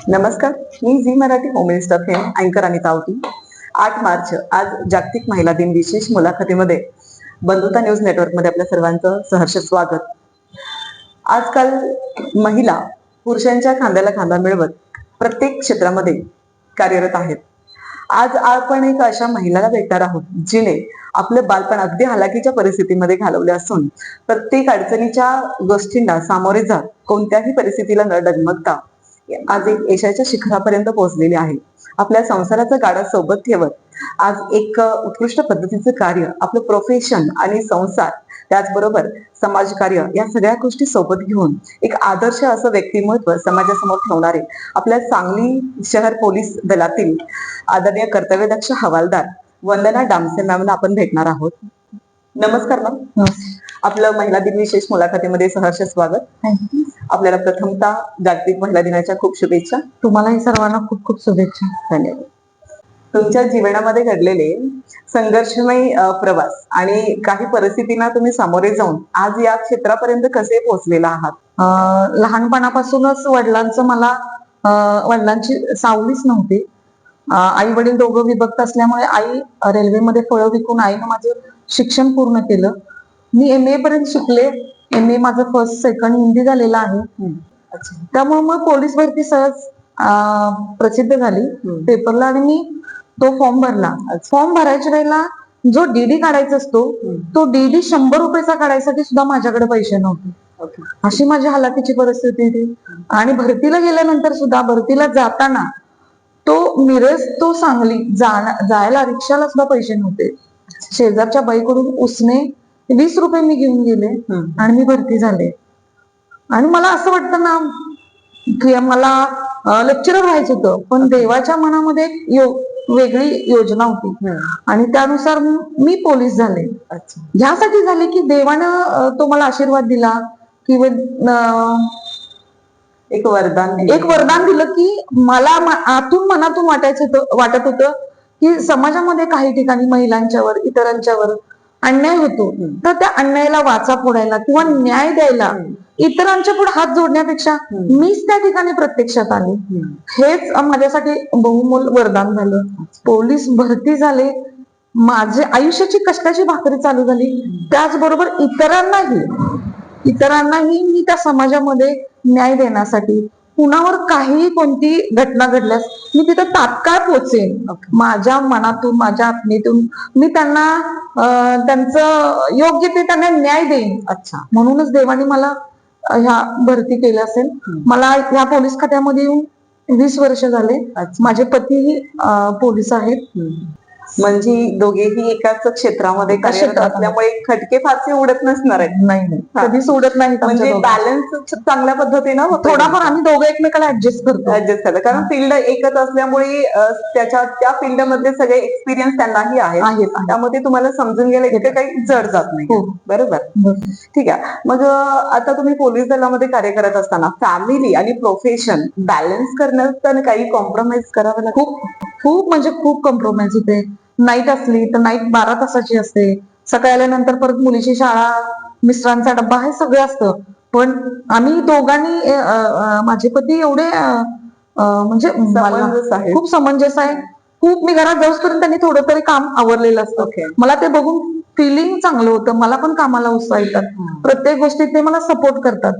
नमस्कार. मी Zee Marathi home minister fame अँकर अनिता आवटी. 8 मार्च आज जागतिक महिला दिन. विशेष मुलाखतीमध्ये बंधुता न्यूज नेटवर्क मध्ये आपल्या सर्वांचं सहर्ष स्वागत. आजकाल महिला पुरुषांच्या खांद्याला खांदा मिळवत प्रत्येक क्षेत्रामध्ये कार्यरत आहेत. आज आपण एक अशा महिलाला भेटणार आहोत जिने आपलं बालपण अगदी हालाकीच्या परिस्थितीमध्ये घालवले असून प्रत्येक अडचणीच्या गोष्टींना सामोरे जात कोणत्याही परिस्थितीला न डगमगता आज एक यशाच्या शिखरापर्यंत पोहोचलेली आहे. आपल्या संसाराचा गाडा सोबत ठेवत आज एक उत्कृष्ट पद्धतीचं कार्य, आपलं प्रोफेशन आणि संसार, त्याचबरोबर समाजकार्य या सगळ्या गोष्टी सोबत घेऊन एक आदर्श असं व्यक्तिमत्व समाजासमोर ठेवणारे आपल्या सांगली शहर पोलीस दलातील आदरणीय कर्तव्यदक्ष हवालदार वंदना डामसे मॅमना आपण भेटणार आहोत. नमस्कार मॅम. आपलं महिला दिन विशेष मुलाखतीमध्ये सहर्ष स्वागत. आपल्याला प्रथमतः जागतिक महिला दिनाच्या खूप शुभेच्छा. तुम्हालाही सर्वांना खूप खूप शुभेच्छा. धन्यवाद. तुमच्या जीवनामध्ये घडलेले संघर्षमय प्रवास आणि काही परिस्थितींना तुम्ही सामोरे जाऊन आज या क्षेत्रापर्यंत कसे पोहोचलेला आहात? लहानपणापासूनच वडिलांची सावलीच नव्हती. आई वडील दोघं विभक्त असल्यामुळे आई रेल्वेमध्ये फळं विकून आईनं माझं शिक्षण पूर्ण केलं. मी MA पर्यंत शिकले. MA माझं फर्स्ट सेकंड हिंदी झालेलं आहे. त्यामुळे मग पोलीस भरती सहज प्रसिद्ध झाली पेपरला आणि मी तो फॉर्म भरला. फॉर्म भरायच्या वेळेला जो DD काढायचा असतो तो DD 100 रुपयाचा काढायसाठी सुद्धा माझ्याकडे पैसे नव्हते. अशी माझी हालाकीची परिस्थिती होती. आणि भरतीला गेल्यानंतर सुद्धा भरतीला जाताना तो मिरज तो सांगली जायला रिक्षाला सुद्धा पैसे नव्हते. शेजारच्या बाईकडून उसने 20 रुपये मी घेऊन गेले आणि मी भरती झाले. आणि मला असं वाटतं ना की मला लेक्चरर व्हायचं होतं, पण देवाच्या मनामध्ये वेगळी योजना होती आणि त्यानुसार मी पोलीस झाले. ह्यासाठी झाले की देवानं तो मला आशीर्वाद दिला की एक वरदान दिलं की मला आतून मनातून वाटत होतं की समाजामध्ये काही ठिकाणी महिलांच्यावर इतरांच्यावर अन्याय होतो, तर त्या अन्यायाला वाचा फोडायला किंवा न्याय द्यायला इतरांच्या पुढे हात जोडण्यापेक्षा मीच त्या ठिकाणी प्रत्यक्षात आले. हेच माझ्यासाठी बहुमोल वरदान झालं. पोलीस भरती झाले, माझे आयुष्याची कष्टाची भाकरी चालू झाली. त्याचबरोबर इतरांनाही मी त्या समाजामध्ये न्याय देण्यासाठी कुणावर काही कोणती घटना घडल्यास मी तिथं तात्काळ पोहोचेन. माझ्या मनातून माझ्या आत्मीतून मी त्यांना त्यांचं योग्य ते त्यांना न्याय देईन. म्हणूनच देवाने मला ह्या भरती केल्या असेल. मला ह्या पोलीस खात्यामध्ये येऊन 20 वर्ष झाले. माझे पतीही पोलीस आहेत. म्हणजे दोघेही एकाच क्षेत्रामध्ये कार्यरत असल्यामुळे खटके फारसे उडत नसणार आहेत. नाही, कधीच उडत नाही. म्हणजे बॅलन्स चांगल्या पद्धतीनं थोडाफार आम्ही दोघं एकमेकाला ऍडजस्ट करतो. कारण फील्ड एकच असल्यामुळे त्या फील्ड मध्ये सगळे एक्सपिरियन्स त्यांनाही आहेत, त्यामध्ये तुम्हाला समजून गेलं इतकं काही जड जात नाही. बरोबर, ठीक आहे. मग आता तुम्ही पोलीस दलामध्ये कार्य करत असताना फॅमिली आणि प्रोफेशन बॅलन्स करण्यात काही कॉम्प्रोमाइज करावं लागतं? खूप म्हणजे खूप कॉम्प्रोमाइज होते. नाईट असली तर नाईट 12 तासाची असते. सकाळी आल्यानंतर परत मुलीची शाळा, मिस्टरांचा डब्बा, हे सगळं असतं. पण आम्ही दोघांनी माझे पती एवढे म्हणजे खूप समंजस आहे. खूप मी घरात जाऊपर्यंत त्यांनी थोडं तरी काम आवरलेलं असतं. मला ते बघून फिलिंग चांगलं होतं. मला पण कामाला उत्साह येतात. प्रत्येक गोष्टीत ते मला सपोर्ट करतात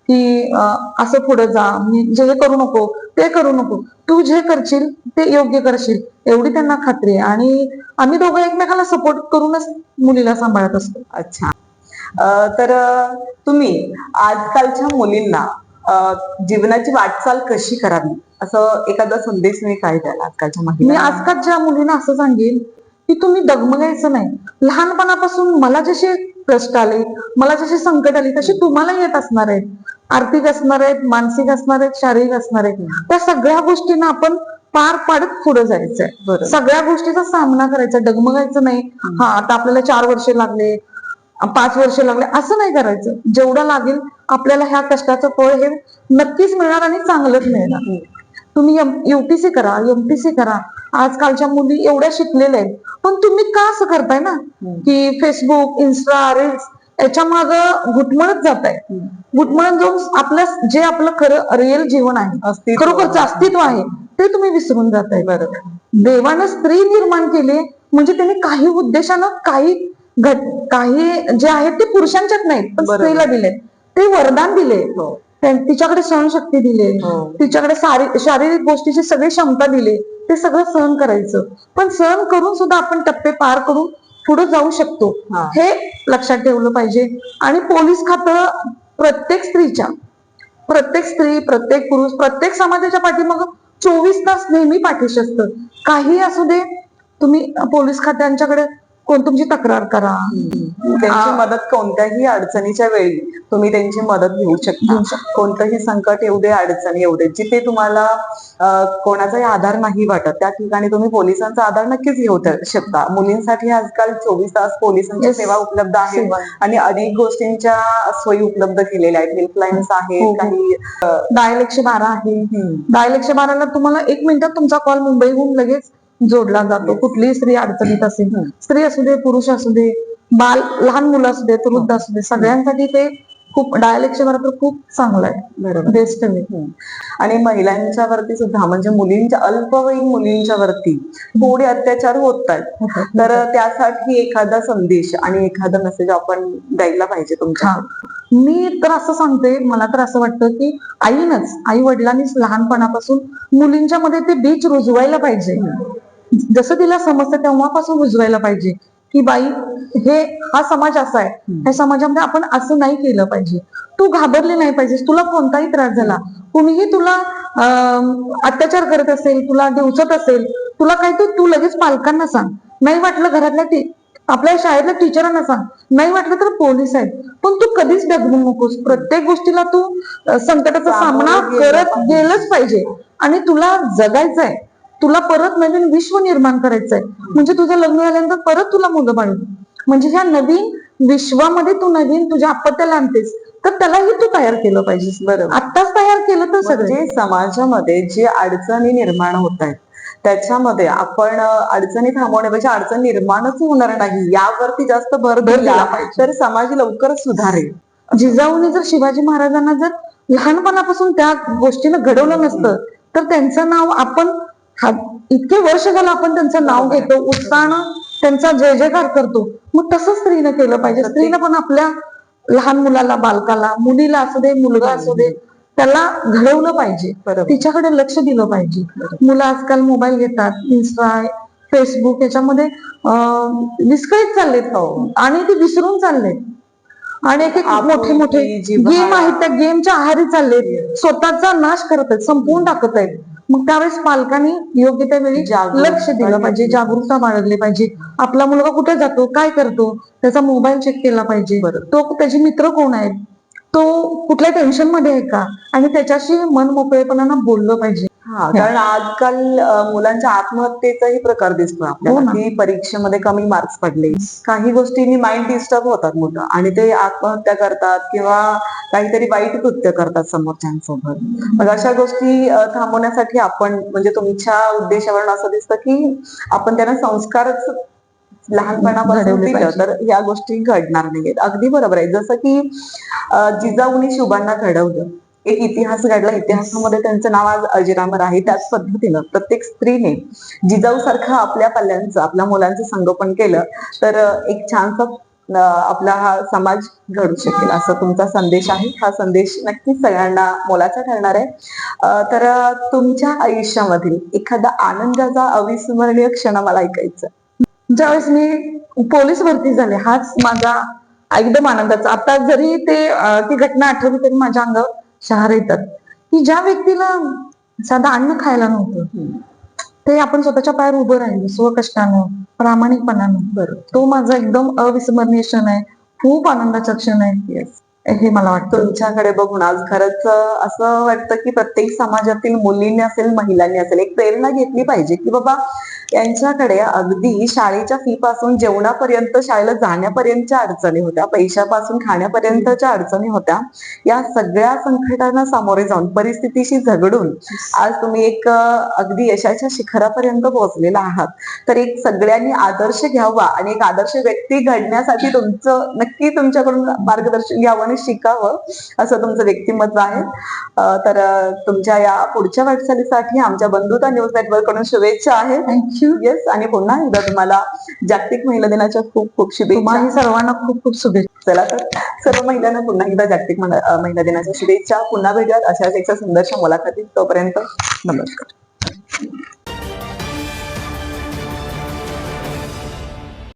की असं पुढे जा, जे करू नको ते करू नको, तू जे करशील ते योग्य करशील, एवढी त्यांना खात्री आहे. आणि आम्ही दोघं एकमेकाला सपोर्ट करूनच मुलीला सांभाळत असतो. अच्छा. तर तुम्ही आजकालच्या मुलींना जीवनाची वाटचाल कशी करावी असं एखादा संदेश तुम्ही काय द्याल आजकालच्या मी आजकालच्या मुलींना असं सांगेन की तुम्ही डगमगायचं नाही. लहानपणापासून मला जसे कष्ट आले, मला जशी संकट आली, तशी तुम्हाला येत असणार आहेत. आर्थिक असणार आहेत, मानसिक असणार आहेत, शारीरिक असणार आहेत. त्या सगळ्या गोष्टींना आपण पार पाडत पुढे जायचंय. सगळ्या गोष्टीचा सामना करायचा, डगमगायचं नाही. आता आपल्याला 4 वर्ष लागले, 5 वर्ष लागले असं नाही करायचं. जेवढं लागेल आपल्याला ह्या कष्टाचं फळ हे नक्कीच मिळणार आणि चांगलंच मिळणार. तुम्ही UPSC करा, MPSC करा. आजकालच्या मुली एवढ्या शिकलेल्या आहेत, पण तुम्ही का असं करताय ना की फेसबुक, इन्स्टा, रील्स याच्या माग घुटमळत जात आहे. घुटमळत जाऊन जे आपलं खरं रिअल जीवन आहे, खरोखरचं अस्तित्व आहे, ते तुम्ही विसरून जाताय. बरोबर. देवानं स्त्री निर्माण केले म्हणजे त्यांनी काही उद्देशानं काही जे आहेत ते पुरुषांच्यात नाहीत, पण बरोबर. स्त्रीला दिले. ते वरदान दिले. तिच्याकडे सहनशक्ती दिले, तिच्याकडे शारीरिक गोष्टीची सगळी क्षमता दिली, ते सगळं सहन करायचं. पण सहन करून सुद्धा आपण टप्पे पार करून पुढे जाऊ शकतो, हे लक्षात ठेवलं पाहिजे. आणि पोलीस खातं प्रत्येक स्त्री, प्रत्येक पुरुष, प्रत्येक समाजाच्या पाठीमागं 24 तास नेहमी पाठीशी असतं. काही असू दे, तुम्ही पोलीस खात्यांच्याकडे तुमची तक्रार करा. त्यांची मदत कोणत्याही अडचणीच्या वेळी तुम्ही त्यांची मदत घेऊ शकता. कोणतंही संकट येऊ दे, अडचणी येऊ दे, जिथे तुम्हाला कोणाचाही आधार नाही वाटत त्या ठिकाणी तुम्ही पोलिसांचा आधार नक्कीच घेऊ शकता. मुलींसाठी आजकाल 24 तास पोलिसांची सेवा उपलब्ध आहे आणि अनेक गोष्टींच्या सोयी उपलब्ध केलेल्या आहेत. हेल्पलाईन्स आहेत, काही डायल 112 आहे. डायल 112 ला तुम्हाला 1 मिनिटात तुमचा कॉल मुंबईहून लगेच जोडला जातो. कुठलीही स्त्री अडचणीत असेल, स्त्री असू दे, पुरुष असू दे, लहान मुलं असू दे, वृद्ध असू दे, सगळ्यांसाठी ते खूप डायल 112 तर खूप चांगलं आहे. बरोबर. Best way. आणि महिलांच्या वरती सुद्धा म्हणजे मुलींच्या अल्पवयीन मुलींच्या वरती थोडे अत्याचार होत आहेत, तर त्यासाठी एखादा संदेश आणि एखादा मेसेज आपण द्यायला पाहिजे तुमच्या. मी तर असं सांगते, मला तर असं वाटतं की आई वडिलांनीच लहानपणापासून मुलींच्या मध्ये ते बीज रुजवायला पाहिजे. जसं तिला समजतं तेव्हापासून रुजवायला पाहिजे की बाई, हा समाज असा आहे, ह्या समाजामध्ये आपण असं नाही केलं पाहिजे. तू घाबरली नाही पाहिजेस. तुला कोणताही त्रास झाला, कुणीही तुला अत्याचार करत असेल, तुला डिवचत असेल, तुला काही तू लगेच पालकांना सांग. नाही वाटलं घरातल्या आपल्या शाळेतल्या टीचरांना सांग. नाही वाटलं तर पोलीस आहेत. पण तू कधीच डगमू नकोस. प्रत्येक गोष्टीला तू संकटाचा सामना करत गेलंच पाहिजे. आणि तुला जगायचंय, तुला परत नवीन विश्व निर्माण करायचंय. म्हणजे तुझं लग्न झाल्यानंतर परत तुला मुलं बाळ, म्हणजे ह्या नवीन विश्वामध्ये तू नवीन तुझ्या अपत्याला आणतेस, तर त्यालाही तू तयार केलं पाहिजेस. बरोबर. आत्ताच तयार केलं तर म्हणजे समाजामध्ये जे अडचणी निर्माण होत आहेत त्याच्यामध्ये आपण अडचणी थांबवण्यापेक्षा अडचण निर्माणच होणार नाही यावरती जास्त भर दिला तर समाज लवकरच सुधारेल. जिजाऊने जर शिवाजी महाराजांना जर लहानपणापासून त्या गोष्टीनं घडवलं नसतं, तर त्यांचं नाव आपण इतके वर्ष झालं आपण त्यांचं नाव घेतो, उत्साहानं त्यांचा जय जयकार करतो. मग तसं स्त्रीनं केलं पाहिजे. स्त्रीनं पण आपल्या लहान मुलाला, बालकाला, मुलीला असू दे, मुलगा असू दे, त्याला घडवलं पाहिजे. तिच्याकडे लक्ष दिलं पाहिजे. मुलं आजकाल मोबाईल घेतात, इन्स्टा, फेसबुक याच्यामध्ये विस्कळीत चाललेत आणि ते विसरून चाललेत. आणि एक मोठे गेम आहेत, त्या गेमच्या आहारी चाललेत, स्वतःचा नाश करत आहेत, संपवून टाकत आहेत. मग त्यावेळेस पालकांनी योग्य त्यावेळी लक्ष दिलं पाहिजे, जागरूकता बाळगली पाहिजे. आपला मुलगा कुठे जातो, काय करतो, त्याचा मोबाईल चेक केला पाहिजे. तो त्याचे मित्र कोण आहेत, तो कुठल्या टेन्शन मध्ये आहे का, आणि त्याच्याशी मन मोकळेपणानं बोललं पाहिजे. कारण आजकाल मुलांच्या आत्महत्येचाही प्रकार दिसतो आपल्याला की परीक्षेमध्ये कमी मार्क्स पडले, काही गोष्टींनी माइंड डिस्टर्ब होतात मुलं आणि ते आत्महत्या करतात किंवा काहीतरी वाईट कृत्य करतात समोरच्यांसोबत. मग अशा गोष्टी थांबवण्यासाठी आपण म्हणजे तुमच्या उद्देशावरून असं दिसतं की आपण त्यांना संस्कारच लहानपणापासून दिलं तर या गोष्टी घडणार नाहीयेत. अगदी बरोबर आहे. जसं की जिजाऊनी शुभांना घडवलं, एक इतिहास घडला, इतिहासामध्ये त्यांचं नाव आज अजरामर आहे. त्याच पद्धतीनं प्रत्येक स्त्रीने जिजाऊ सारखं आपल्या पाल्यांचं, आपल्या मुलांचं संगोपन केलं तर एक छानसा आपला हा समाज घडू शकेल, असं तुमचा संदेश आहे. हा संदेश नक्कीच सगळ्यांना मोलाचा ठरणार आहे. तर तुमच्या आयुष्यामधील एखादा आनंदाचा अविस्मरणीय क्षण मला ऐकायचं. ज्यावेळेस मी पोलीस भरती झाले, हाच माझा एकदम आनंदाचा. आता जरी ती घटना आठवली तरी माझ्या अंगावर शहार येतात की ज्या व्यक्तीला साधं अन्न खायला नव्हतं, ते आपण स्वतःच्या पायावर उभं राहिलो स्वकष्टानं, प्रामाणिकपणानं. तो माझा एकदम अविस्मरणीय क्षण आहे, खूप आनंदाचा क्षण आहे. हे मला वाटतं. तुमच्याकडे बघून आज खरंच असं वाटतं की प्रत्येक समाजातील मुलींनी असेल, महिलांनी असेल, एक प्रेरणा घेतली पाहिजे की बाबा यांच्याकडे अगदी शाळेच्या फी पासून जेवणापर्यंत, शाळेला जाण्यापर्यंतच्या अडचणी होत्या, पैशापासून खाण्यापर्यंतच्या अडचणी होत्या. या सगळ्या संकटांना सामोरे जाऊन, परिस्थितीशी झगडून आज तुम्ही एक अगदी यशाच्या शिखरापर्यंत पोहोचलेला आहात. तर एक सगळ्यांनी आदर्श घ्यावा आणि एक आदर्श व्यक्ती घडण्यासाठी तुमचं नक्की तुमच्याकडून मार्गदर्शन घ्यावं आणि शिकावं, असं तुमचं व्यक्तिमत्व आहे. तर तुमच्या या पुढच्या वाटचालीसाठी आमच्या बंधुता न्यूज नेटवर्क कडून शुभेच्छा आहेत. थँक्यू. येस, आणि पुन्हा एकदा तुम्हाला जागतिक महिला दिनाच्या खूप खूप शुभेच्छा. तुम्हाला सर्वांना खूप खूप शुभेच्छा. चला तर सर्व महिलांना पुन्हा एकदा जागतिक महिला दिनाच्या शुभेच्छा. पुन्हा भेटूयात अशाच एका सुंदरशा मुलाखतीत. तोपर्यंत नमस्कार.